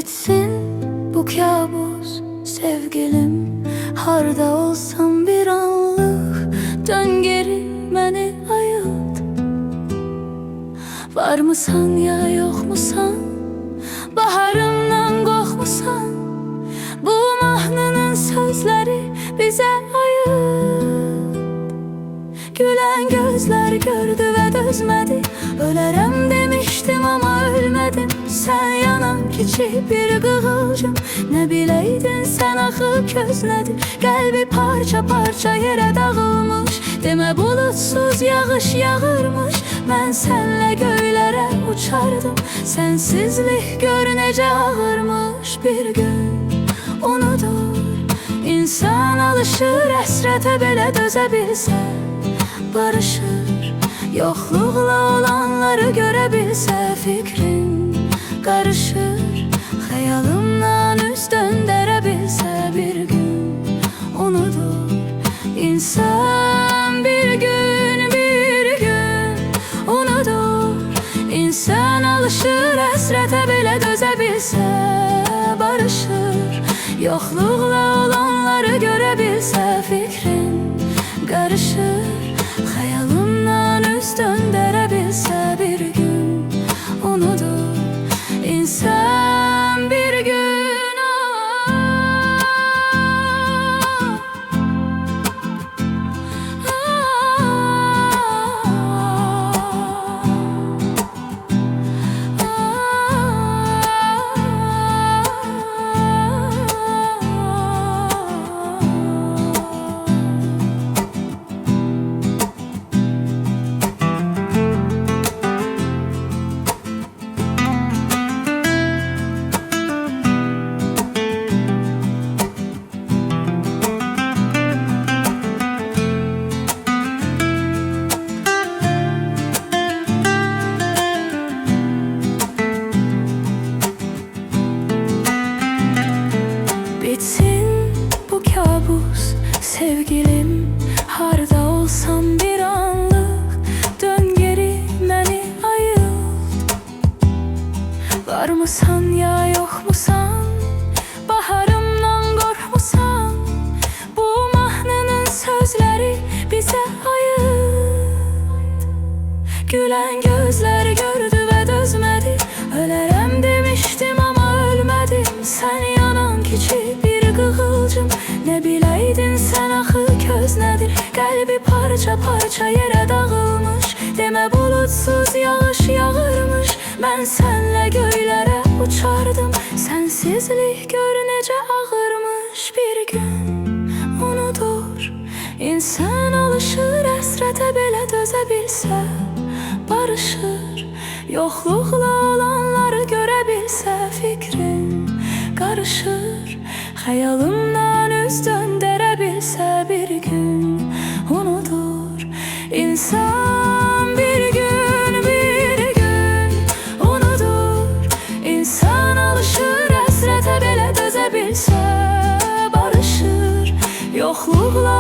Bitsin bu kabus sevgilim, harda olsam bir anlık dön geri məni ayılt. Varmısan ya yoxmusan, baharımdan qorxmusan, bu mahnının sözləri bizə ayırt. Gülen gözler gördü ve dözmedi, ölərəm demiştim ama ölmedim. Sen yanan küçük bir kıvılcım, ne bileydin sen axı közledi. Qəlbi parça parça yere dağılmış, demə bulutsuz yağış yağırmış. Mən sənlə göylərə uçardım, sensizlik gör necə ağırmış. Bir gün unudur insan, alışır həsrətə belə dözə bilsə, barışır. Yoxluqla olanları görə bilsə, fikrin qarışır. Xəyalımdan üz döndərə bilsə, bir gün unudur insan. Bir gün unudur insan, alışır həsrətə belə dözə bilsə, barışır. Yoxluqla olanları görə bilsə, fikrin qarışır. Xəyalımdan üz döndərə bilsə, bir gün unudur insan. Bir gün bitsin bu kabus sevgilim, harda olsam bir anlık dön geri məni ayılt. Varmısan ya yoxmusan, baharımdan qorxmusan, bu mahnının sözləri bizə ayırt. Gülen gözler gördü ve dözmedi, ölərəm demiştim ama ölmedim. Sen yanan küçük bir kıvılcım, ne bileydin sen axı köznədir. Qəlbi parça parça yere dağılmış, demə bulutsuz yağış yağırmış. Mən sənlə göylərə uçardım, sensizlik gör necə ağırmış. Bir gün unudur insan, alışır həsrətə belə dözə bilsə, barışır. Yoxluqla olanları görə bilsə, fikrin qarışır. Xəyalımdan üz döndərə bilsə, bir gün unudur insan. Bir gün unudur insan, alışır həsrətə belə dözə bilsə, barışır. Yoxluqla